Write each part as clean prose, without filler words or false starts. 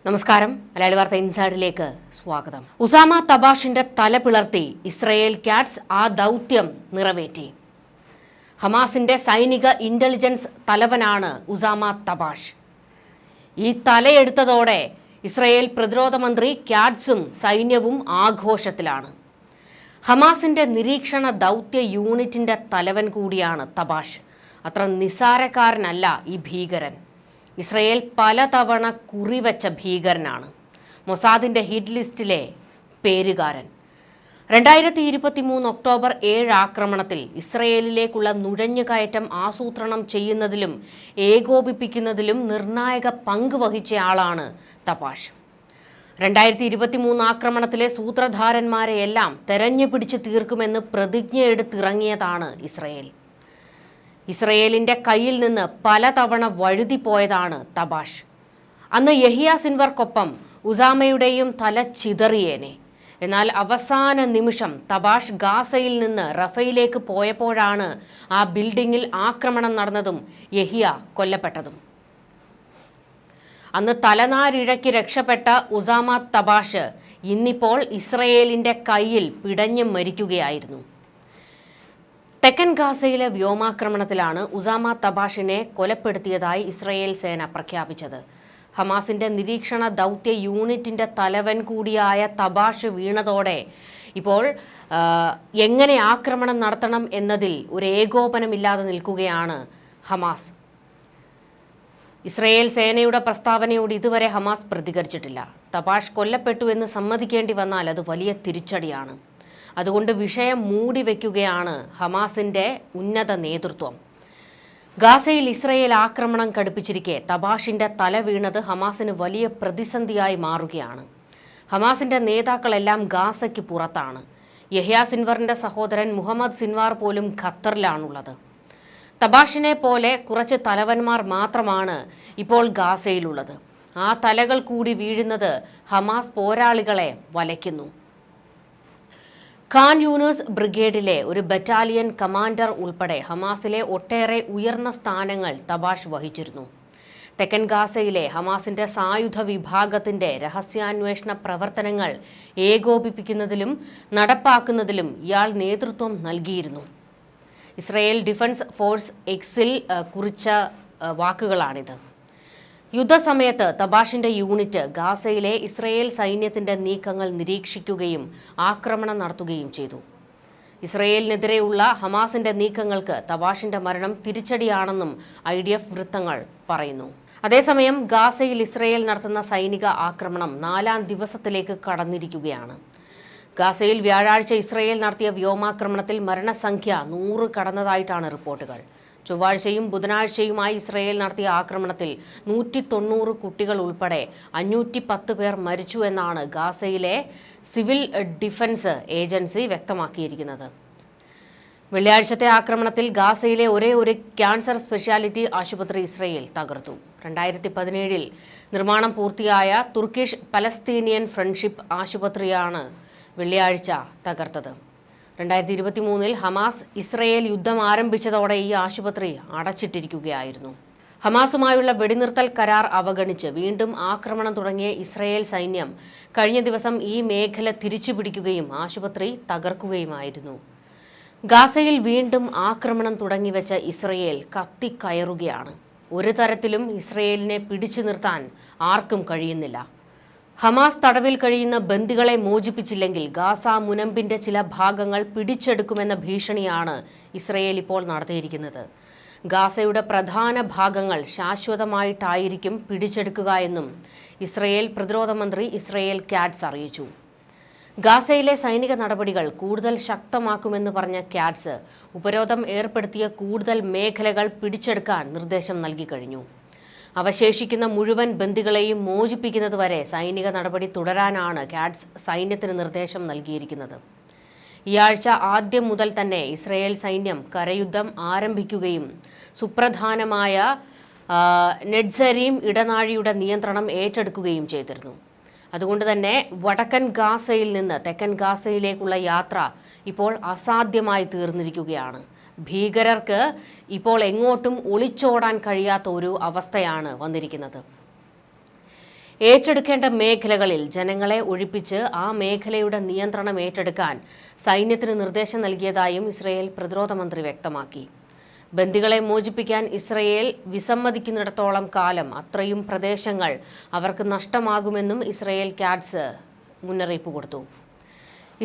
നമസ്കാരം. മലയാളി വാർത്ത ഇൻസൈഡിലേക്ക് സ്വാഗതം. ഉസാമ തബാഷിന്റെ തല പിളർത്തി ഇസ്രയേൽ ക്യാറ്റ്സ് ആ ദൗത്യം നിറവേറ്റി. ഹമാസിന്റെ സൈനിക ഇന്റലിജൻസ് തലവനാണ് ഉസാമ തബാഷ്. ഈ തലയെടുത്തതോടെ ഇസ്രയേൽ പ്രതിരോധ മന്ത്രി ക്യാറ്റ്സും സൈന്യവും ആഘോഷത്തിലാണ്. ഹമാസിന്റെ നിരീക്ഷണ ദൗത്യ യൂണിറ്റിന്റെ തലവൻ കൂടിയാണ് തബാഷ്. അത്ര നിസാരക്കാരനല്ല ഈ ഭീകരൻ. ഇസ്രയേൽ പലതവണ കുറിവെച്ച ഭീകരനാണ്. മൊസാദിന്റെ ഹിറ്റ് ലിസ്റ്റിലെ പേരുകാരൻ. 2023 ഒക്ടോബർ 7 ആക്രമണത്തിൽ ഇസ്രയേലിലേക്കുള്ള നുഴഞ്ഞുകയറ്റം ആസൂത്രണം ചെയ്യുന്നതിലും ഏകോപിപ്പിക്കുന്നതിലും നിർണായക പങ്ക് വഹിച്ചയാളാണ് തബാഷ്. 2023 ആക്രമണത്തിലെ സൂത്രധാരന്മാരെയെല്ലാം തെരഞ്ഞുപിടിച്ച് തീർക്കുമെന്ന് പ്രതിജ്ഞയെടുത്തിറങ്ങിയതാണ് ഇസ്രയേൽ. ഇസ്രയേലിന്റെ കയ്യിൽ നിന്ന് പലതവണ വഴുതിപ്പോയതാണ് തബാഷ്. അന്ന് യഹിയ സിൻവർക്കൊപ്പം ഉസാമയുടെയും തല ചിതറിയേനെ. എന്നാൽ അവസാന നിമിഷം തബാഷ് ഗാസയിൽ നിന്ന് റഫയിലേക്ക് പോയപ്പോഴാണ് ആ ബിൽഡിങ്ങിൽ ആക്രമണം നടന്നതും യഹിയ കൊല്ലപ്പെട്ടതും. അന്ന് തലനാരിഴയ്ക്ക് രക്ഷപ്പെട്ട ഉസാമ തബാഷ് ഇന്നിപ്പോൾ ഇസ്രയേലിന്റെ കയ്യിൽ പിടഞ്ഞു മരിക്കുകയായിരുന്നു. തെക്കൻ ഗാസയിലെ വ്യോമാക്രമണത്തിലാണ് ഉസാമ തബാഷിനെ കൊലപ്പെടുത്തിയതായി ഇസ്രയേൽ സേന പ്രഖ്യാപിച്ചത്. ഹമാസിന്റെ നിരീക്ഷണ ദൗത്യ യൂണിറ്റിന്റെ തലവൻ കൂടിയായ തബാഷ് വീണതോടെ ഇപ്പോൾ എങ്ങനെ ആക്രമണം നടത്തണം എന്നതിൽ ഒരു ഏകോപനമില്ലാതെ നിൽക്കുകയാണ് ഹമാസ്. ഇസ്രയേൽ സേനയുടെ പ്രസ്താവനയോട് ഇതുവരെ ഹമാസ് പ്രതികരിച്ചിട്ടില്ല. തബാഷ് കൊല്ലപ്പെട്ടു എന്ന് സമ്മതിക്കേണ്ടി വന്നാൽ അത് വലിയ തിരിച്ചടിയാണ്. അതുകൊണ്ട് വിഷയം മൂടിവെക്കുകയാണ് ഹമാസിന്റെ ഉന്നത നേതൃത്വം. ഗാസയിൽ ഇസ്രയേൽ ആക്രമണം കടുപ്പിച്ചിരിക്കെ തബാഷിന്റെ തല വീണത് ഹമാസിന് വലിയ പ്രതിസന്ധിയായി മാറുകയാണ്. ഹമാസിന്റെ നേതാക്കളെല്ലാം ഗാസയ്ക്ക് പുറത്താണ്. യഹ്യ സിൻവറിന്റെ സഹോദരൻ മുഹമ്മദ് സിൻവാർ പോലും ഖത്തറിലാണുള്ളത്. തബാഷിനെ പോലെ കുറച്ച് തലവന്മാർ മാത്രമാണ് ഇപ്പോൾ ഗാസയിലുള്ളത്. ആ തലകൾ കൂടി വീഴുന്നത് ഹമാസ് പോരാളികളെ വലയ്ക്കുന്നു. ഖാൻ യൂനുസ് ബ്രിഗേഡിലെ ഒരു ബറ്റാലിയൻ കമാൻഡർ ഉൾപ്പെടെ ഹമാസിലെ ഒട്ടേറെ ഉയർന്ന സ്ഥാനങ്ങൾ തബാഷ് വഹിച്ചിരുന്നു. തെക്കൻ ഗാസയിലെ ഹമാസിന്റെ സായുധ വിഭാഗത്തിന്റെ രഹസ്യാന്വേഷണ പ്രവർത്തനങ്ങൾ ഏകോപിപ്പിക്കുന്നതിലും നടപ്പാക്കുന്നതിലും ഇയാൾ നേതൃത്വം നൽകിയിരുന്നു. ഇസ്രയേൽ ഡിഫൻസ് ഫോഴ്സ് എക്സിൽ കുറിച്ച വാക്കുകളാണിത്. യുദ്ധസമയത്ത് തബാഷിന്റെ യൂണിറ്റ് ഗാസയിലെ ഇസ്രയേൽ സൈന്യത്തിന്റെ നീക്കങ്ങൾ നിരീക്ഷിക്കുകയും ആക്രമണം നടത്തുകയും ചെയ്തു. ഇസ്രയേലിനെതിരെയുള്ള ഹമാസിന്റെ നീക്കങ്ങൾക്ക് തബാഷിന്റെ മരണം തിരിച്ചടിയാണെന്നും IDF വൃത്തങ്ങൾ പറയുന്നു. അതേസമയം ഗാസയിൽ ഇസ്രയേൽ നടത്തുന്ന സൈനിക ആക്രമണം 4ാം ദിവസത്തിലേക്ക് കടന്നിരിക്കുകയാണ്. ഗാസയിൽ വ്യാഴാഴ്ച ഇസ്രയേൽ നടത്തിയ വ്യോമാക്രമണത്തിൽ മരണസംഖ്യ 100 കടന്നതായിട്ടാണ് റിപ്പോർട്ടുകൾ. ചൊവ്വാഴ്ചയും ബുധനാഴ്ചയുമായി ഇസ്രയേൽ നടത്തിയ ആക്രമണത്തിൽ 190 കുട്ടികൾ ഉൾപ്പെടെ 510 പേർ മരിച്ചു എന്നാണ് ഗാസയിലെ സിവിൽ ഡിഫൻസ് ഏജൻസി വ്യക്തമാക്കിയിരിക്കുന്നത്. വെള്ളിയാഴ്ചത്തെ ആക്രമണത്തിൽ ഗാസയിലെ ഒരേ ഒരു ക്യാൻസർ സ്പെഷ്യാലിറ്റി ആശുപത്രി ഇസ്രയേൽ തകർത്തു. 2017 നിർമ്മാണം പൂർത്തിയായ തുർക്കിഷ് പലസ്തീനിയൻ ഫ്രണ്ട്ഷിപ്പ് ആശുപത്രിയാണ് വെള്ളിയാഴ്ച തകർത്തത്. 2023 ഹമാസ് ഇസ്രയേൽ യുദ്ധം ആരംഭിച്ചതോടെ ഈ ആശുപത്രി അടച്ചിട്ടിരിക്കുകയായിരുന്നു. ഹമാസുമായുള്ള വെടിനിർത്തൽ കരാർ അവഗണിച്ച് വീണ്ടും ആക്രമണം തുടങ്ങിയ ഇസ്രയേൽ സൈന്യം കഴിഞ്ഞ ദിവസം ഈ മേഖല തിരിച്ചുപിടിക്കുകയും ആശുപത്രി തകർക്കുകയുമായിരുന്നു. ഗാസയിൽ വീണ്ടും ആക്രമണം തുടങ്ങിവെച്ച ഇസ്രയേൽ കത്തിക്കയറുകയാണ്. ഒരു തരത്തിലും ഇസ്രയേലിനെ പിടിച്ചു നിർത്താൻ ആർക്കും കഴിയുന്നില്ല. ഹമാസ് തടവിൽ കഴിയുന്ന ബന്ദികളെ മോചിപ്പിച്ചില്ലെങ്കിൽ ഗാസ മുനമ്പിന്റെ ചില ഭാഗങ്ങൾ പിടിച്ചെടുക്കുമെന്ന ഭീഷണിയാണ് ഇസ്രയേൽ ഇപ്പോൾ നടത്തിയിരിക്കുന്നത്. ഗാസയുടെ പ്രധാന ഭാഗങ്ങൾ ശാശ്വതമായിട്ടായിരിക്കും പിടിച്ചെടുക്കുക എന്നും ഇസ്രയേൽ പ്രതിരോധ മന്ത്രി ഇസ്രയേൽ ക്യാറ്റ്സ് അറിയിച്ചു. ഗാസയിലെ സൈനിക നടപടികൾ കൂടുതൽ ശക്തമാക്കുമെന്ന് പറഞ്ഞ ക്യാറ്റ്സ് ഉപരോധം ഏർപ്പെടുത്തിയ കൂടുതൽ മേഖലകൾ പിടിച്ചെടുക്കാൻ നിർദ്ദേശം നൽകി കഴിഞ്ഞു. അവശേഷിക്കുന്ന മുഴുവൻ ബന്ദികളെയും മോചിപ്പിക്കുന്നതുവരെ സൈനിക നടപടി തുടരാനാണ് ക്യാറ്റ്സ് സൈന്യത്തിന് നിർദ്ദേശം നൽകിയിരിക്കുന്നത്. ഈ ആഴ്ച ആദ്യം മുതൽ തന്നെ ഇസ്രയേൽ സൈന്യം കരയുദ്ധം ആരംഭിക്കുകയും സുപ്രധാനമായ നെറ്റ്സരീം ഇടനാഴിയുടെ നിയന്ത്രണം ഏറ്റെടുക്കുകയും ചെയ്തിരുന്നു. അതുകൊണ്ട് തന്നെ വടക്കൻ ഗാസയിൽ നിന്ന് തെക്കൻ ഗാസയിലേക്കുള്ള യാത്ര ഇപ്പോൾ അസാധ്യമായി തീർന്നിരിക്കുകയാണ്. ഭീകരർക്ക് ഇപ്പോൾ എങ്ങോട്ടും ഒളിച്ചോടാൻ കഴിയാത്ത ഒരു അവസ്ഥയാണ് വന്നിരിക്കുന്നത്. ഏറ്റെടുക്കേണ്ട മേഖലകളിൽ ജനങ്ങളെ ഒഴിപ്പിച്ച് ആ മേഖലയുടെ നിയന്ത്രണം ഏറ്റെടുക്കാൻ സൈന്യത്തിന് നിർദ്ദേശം നൽകിയതായും ഇസ്രയേൽ പ്രതിരോധ മന്ത്രി വ്യക്തമാക്കി. ബന്ദികളെ മോചിപ്പിക്കാൻ ഇസ്രയേൽ വിസമ്മതിക്കുന്നിടത്തോളം കാലം അത്രയും പ്രദേശങ്ങൾ അവർക്ക് നഷ്ടമാകുമെന്നും ഇസ്രയേൽ കാഡ്സ് മുന്നറിയിപ്പ് കൊടുത്തു.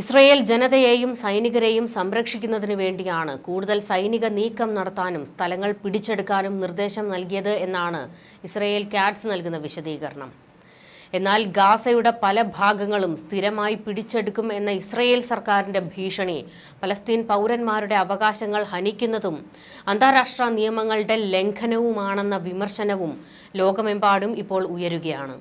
ഇസ്രയേൽ ജനതയെയും സൈനികരെയും സംരക്ഷിക്കുന്നതിനു വേണ്ടിയാണ് കൂടുതൽ സൈനിക നീക്കം നടത്താനും സ്ഥലങ്ങൾ പിടിച്ചെടുക്കാനും നിർദ്ദേശം നൽകിയത് എന്നാണ് ഇസ്രയേൽ കാഡ്സ് നൽകുന്ന വിശദീകരണം. എന്നാൽ ഗാസയുടെ പല ഭാഗങ്ങളും സ്ഥിരമായി പിടിച്ചെടുക്കും എന്ന ഇസ്രയേൽ സർക്കാരിന്റെ ഭീഷണി പലസ്തീൻ പൗരന്മാരുടെ അവകാശങ്ങൾ ഹനിക്കുന്നതും അന്താരാഷ്ട്ര നിയമങ്ങളുടെ ലംഘനവുമാണെന്ന വിമർശനവും ലോകമെമ്പാടും ഇപ്പോൾ ഉയരുകയാണ്.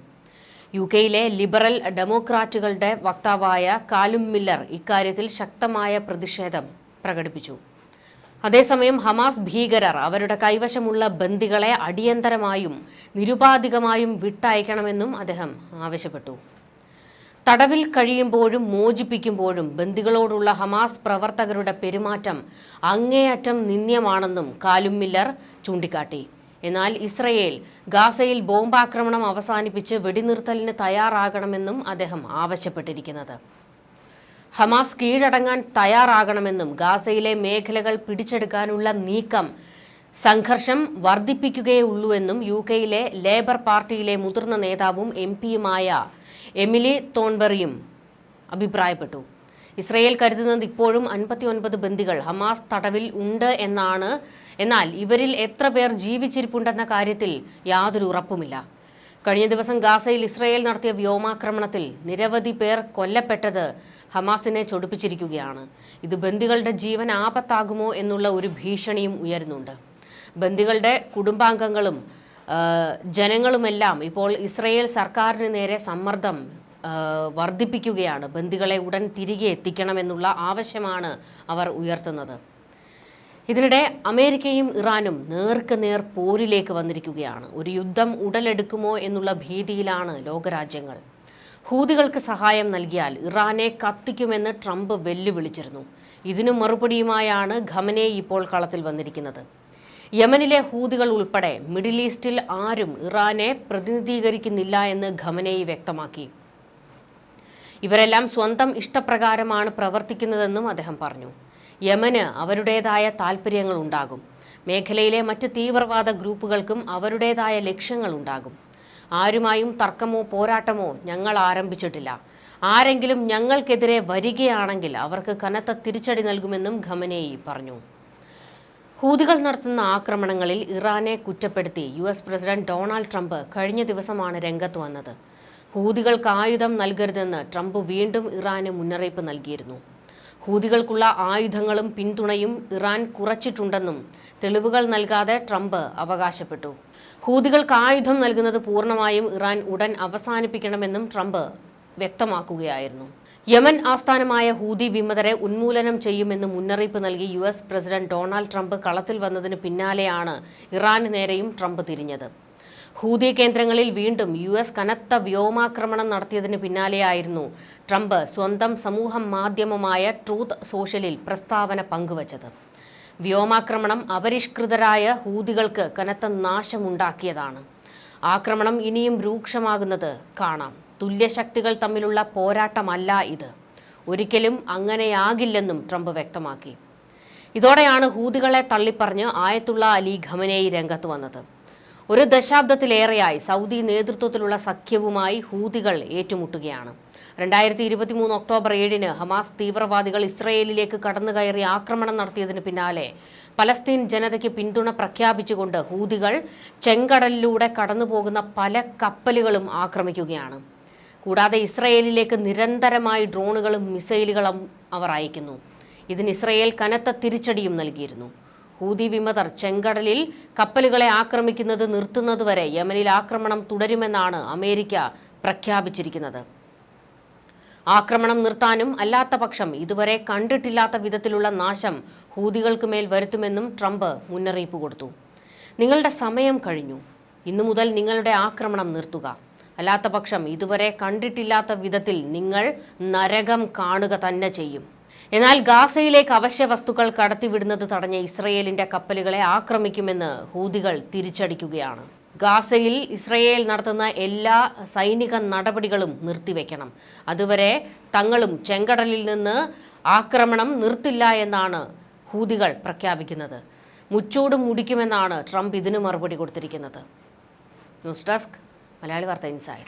യുകെയിലെ ലിബറൽ ഡെമോക്രാറ്റുകളുടെ വക്താവായ കാലും മില്ലർ ഇക്കാര്യത്തിൽ ശക്തമായ പ്രതിഷേധം പ്രകടിപ്പിച്ചു. അതേസമയം ഹമാസ് ഭീകരർ അവരുടെ കൈവശമുള്ള ബന്ദികളെ അടിയന്തരമായും നിരുപാധികമായും വിട്ടയക്കണമെന്നും അദ്ദേഹം ആവശ്യപ്പെട്ടു. തടവിൽ കഴിയുമ്പോഴും മോചിപ്പിക്കുമ്പോഴും ബന്ദികളോടുള്ള ഹമാസ് പ്രവർത്തകരുടെ പെരുമാറ്റം അങ്ങേയറ്റം നിന്ദ്യമാണെന്നും കാലും മില്ലർ ചൂണ്ടിക്കാട്ടി. എന്നാൽ ഇസ്രയേൽ ഗാസയിൽ ബോംബാക്രമണം അവസാനിപ്പിച്ച് വെടിനിർത്തലിന് തയ്യാറാകണമെന്നും അദ്ദേഹം ആവശ്യപ്പെട്ടിരിക്കുന്നത്. ഹമാസ് കീഴടങ്ങാൻ തയ്യാറാകണമെന്നും ഗാസയിലെ മേഖലകൾ പിടിച്ചെടുക്കാനുള്ള നീക്കം സംഘർഷം വർദ്ധിപ്പിക്കുകയുള്ളൂവെന്നും യുകെയിലെ ലേബർ പാർട്ടിയിലെ മുതിർന്ന നേതാവും എംപിയുമായ എമിലി തോൺബെറിയും അഭിപ്രായപ്പെട്ടു. ഇസ്രയേൽ കരുതുന്നത് ഇപ്പോഴും 59 ബന്ദികൾ ഹമാസ് തടവിൽ ഉണ്ട് എന്നാണ്. എന്നാൽ ഇവരിൽ എത്ര പേർ ജീവിച്ചിരിപ്പുണ്ടെന്ന കാര്യത്തിൽ യാതൊരു ഉറപ്പുമില്ല. കഴിഞ്ഞ ദിവസം ഗാസയിൽ ഇസ്രയേൽ നടത്തിയ വ്യോമാക്രമണത്തിൽ നിരവധി പേർ കൊല്ലപ്പെട്ടത് ഹമാസിനെ ചൊടിപ്പിച്ചിരിക്കുകയാണ്. ഇത് ബന്ദികളുടെ ജീവൻ ആപത്താകുമോ എന്നുള്ള ഒരു ഭീഷണിയും ഉയരുന്നുണ്ട്. ബന്ദികളുടെ കുടുംബാംഗങ്ങളും ജനങ്ങളുമെല്ലാം ഇപ്പോൾ ഇസ്രയേൽ സർക്കാരിന് നേരെ സമ്മർദ്ദം വർദ്ധിപ്പിക്കുകയാണ്. ബന്ദികളെ ഉടൻ തിരികെ എത്തിക്കണമെന്നുള്ള ആവശ്യമാണ് അവർ ഉയർത്തുന്നത്. ഇതിനിടെ അമേരിക്കയും ഇറാനും നേർക്കുനേർ പോരിലേക്ക് വന്നിരിക്കുകയാണ്. ഒരു യുദ്ധം ഉടലെടുക്കുമോ എന്നുള്ള ഭീതിയിലാണ് ലോകരാജ്യങ്ങൾ. ഹൂതികൾക്ക് സഹായം നൽകിയാൽ ഇറാനെ കത്തിക്കുമെന്ന് ട്രംപ് വെല്ലുവിളിച്ചിരുന്നു. ഇതിനു മറുപടിയുമായാണ് ഖമനേയി ഇപ്പോൾ കളത്തിൽ വന്നിരിക്കുന്നത്. യമനിലെ ഹൂതികൾ ഉൾപ്പെടെ മിഡിൽ ഈസ്റ്റിൽ ആരും ഇറാനെ പ്രതിനിധീകരിക്കുന്നില്ല എന്ന് ഖമനേയി വ്യക്തമാക്കി. ഇവരെല്ലാം സ്വന്തം ഇഷ്ടപ്രകാരമാണ് പ്രവർത്തിക്കുന്നതെന്നും അദ്ദേഹം പറഞ്ഞു. യമന് അവരുടേതായ താൽപ്പര്യങ്ങൾ ഉണ്ടാകും. മേഖലയിലെ മറ്റ് തീവ്രവാദ ഗ്രൂപ്പുകൾക്കും അവരുടേതായ ലക്ഷ്യങ്ങളുണ്ടാകും. ആരുമായും തർക്കമോ പോരാട്ടമോ ഞങ്ങൾ ആരംഭിച്ചിട്ടില്ല. ആരെങ്കിലും ഞങ്ങൾക്കെതിരെ വരികയാണെങ്കിൽ അവർക്ക് കനത്ത തിരിച്ചടി നൽകുമെന്നും ഖമനേയി പറഞ്ഞു. ഹൂതികൾ നടത്തുന്ന ആക്രമണങ്ങളിൽ ഇറാനെ കുറ്റപ്പെടുത്തി US പ്രസിഡന്റ് ഡൊണാൾഡ് ട്രംപ് കഴിഞ്ഞ ദിവസമാണ് രംഗത്ത് വന്നത്. ഹൂതികൾക്ക് ആയുധം നൽകരുതെന്ന് ട്രംപ് വീണ്ടും ഇറാന് മുന്നറിയിപ്പ് നൽകിയിരുന്നു. ഹൂതികൾക്കുള്ള ആയുധങ്ങളും പിന്തുണയും ഇറാൻ കുറച്ചിട്ടുണ്ടെന്നും തെളിവുകൾ നൽകാതെ ട്രംപ് അവകാശപ്പെട്ടു. ഹൂതികൾക്ക് ആയുധം നൽകുന്നത് പൂർണ്ണമായും ഇറാൻ ഉടൻ അവസാനിപ്പിക്കണമെന്നും ട്രംപ് വ്യക്തമാക്കുകയായിരുന്നു. യമൻ ആസ്ഥാനമായ ഹൂതി വിമതരെ ഉന്മൂലനം ചെയ്യുമെന്ന് മുന്നറിയിപ്പ് നൽകി US പ്രസിഡന്റ് ഡൊണാൾഡ് ട്രംപ് കളത്തിൽ വന്നതിന് പിന്നാലെയാണ് ഇറാന് നേരെയും ട്രംപ് തിരിഞ്ഞത്. ഹൂതി കേന്ദ്രങ്ങളിൽ വീണ്ടും US കനത്ത വ്യോമാക്രമണം നടത്തിയതിന് പിന്നാലെയായിരുന്നു ട്രംപ് സ്വന്തം സമൂഹ മാധ്യമമായ ട്രൂത്ത് സോഷ്യലിൽ പ്രസ്താവന പങ്കുവച്ചത്. വ്യോമാക്രമണം അപരിഷ്കൃതരായ ഹൂതികൾക്ക് കനത്ത നാശമുണ്ടാക്കിയതാണ്. ആക്രമണം ഇനിയും രൂക്ഷമാകുന്നത് കാണാം. തുല്യശക്തികൾ തമ്മിലുള്ള പോരാട്ടമല്ല ഇത്. ഒരിക്കലും അങ്ങനെയാകില്ലെന്നും ട്രംപ് വ്യക്തമാക്കി. ഇതോടെയാണ് ഹൂതികളെ തള്ളിപ്പറഞ്ഞ് ആയത്തുള്ള അലി ഖമനേയി രംഗത്ത് വന്നത്. ഒരു ദശാബ്ദത്തിലേറെയായി സൗദി നേതൃത്വത്തിലുള്ള സഖ്യവുമായി ഹൂതികൾ ഏറ്റുമുട്ടുകയാണ്. 2023 ഒക്ടോബർ 7 ഹമാസ് തീവ്രവാദികൾ ഇസ്രയേലിലേക്ക് കടന്നുകയറി ആക്രമണം നടത്തിയതിന് പിന്നാലെ പലസ്തീൻ ജനതയ്ക്ക് പിന്തുണ പ്രഖ്യാപിച്ചുകൊണ്ട് ഹൂതികൾ ചെങ്കടലിലൂടെ കടന്നുപോകുന്ന പല കപ്പലുകളും ആക്രമിക്കുകയാണ്. കൂടാതെ ഇസ്രയേലിലേക്ക് നിരന്തരമായി ഡ്രോണുകളും മിസൈലുകളും അവർ അയക്കുന്നു. ഇതിന് ഇസ്രയേൽ കനത്ത തിരിച്ചടിയും നൽകിയിരുന്നു. ഹൂതി വിമതർ ചെങ്കടലിൽ കപ്പലുകളെ ആക്രമിക്കുന്നത് നിർത്തുന്നതുവരെ യമനിൽ ആക്രമണം തുടരുമെന്നാണ് അമേരിക്ക പ്രഖ്യാപിച്ചിരിക്കുന്നത്. ആക്രമണം നിർത്താനും അല്ലാത്ത പക്ഷം ഇതുവരെ കണ്ടിട്ടില്ലാത്ത വിധത്തിലുള്ള നാശം ഹൂതികൾക്ക് മേൽ വരുത്തുമെന്നും ട്രംപ് മുന്നറിയിപ്പ് കൊടുത്തു. നിങ്ങളുടെ സമയം കഴിഞ്ഞു. ഇന്നു മുതൽ നിങ്ങളുടെ ആക്രമണം നിർത്തുക. അല്ലാത്ത പക്ഷം ഇതുവരെ കണ്ടിട്ടില്ലാത്ത വിധത്തിൽ നിങ്ങൾ നരകം കാണുക തന്നെ ചെയ്യും. എന്നാൽ ഗാസയിലേക്ക് അവശ്യ വസ്തുക്കൾ കടത്തിവിടുന്നത് തടഞ്ഞ ഇസ്രയേലിന്റെ കപ്പലുകളെ ആക്രമിക്കുമെന്ന് ഹൂതികൾ തിരിച്ചടിക്കുകയാണ്. ഗാസയിൽ ഇസ്രയേൽ നടത്തുന്ന എല്ലാ സൈനിക നടപടികളും നിർത്തിവെക്കണം. അതുവരെ തങ്ങളും ചെങ്കടലിൽ നിന്ന് ആക്രമണം നിർത്തില്ല എന്നാണ് ഹൂതികൾ പ്രഖ്യാപിക്കുന്നത്. മുച്ചൂട് മുടിക്കുമെന്നാണ് ട്രംപ് ഇതിനു മറുപടി കൊടുത്തിരിക്കുന്നത്. ന്യൂസ് ഡെസ്ക് മലയാളി വാർത്ത ഇൻസൈഡ്.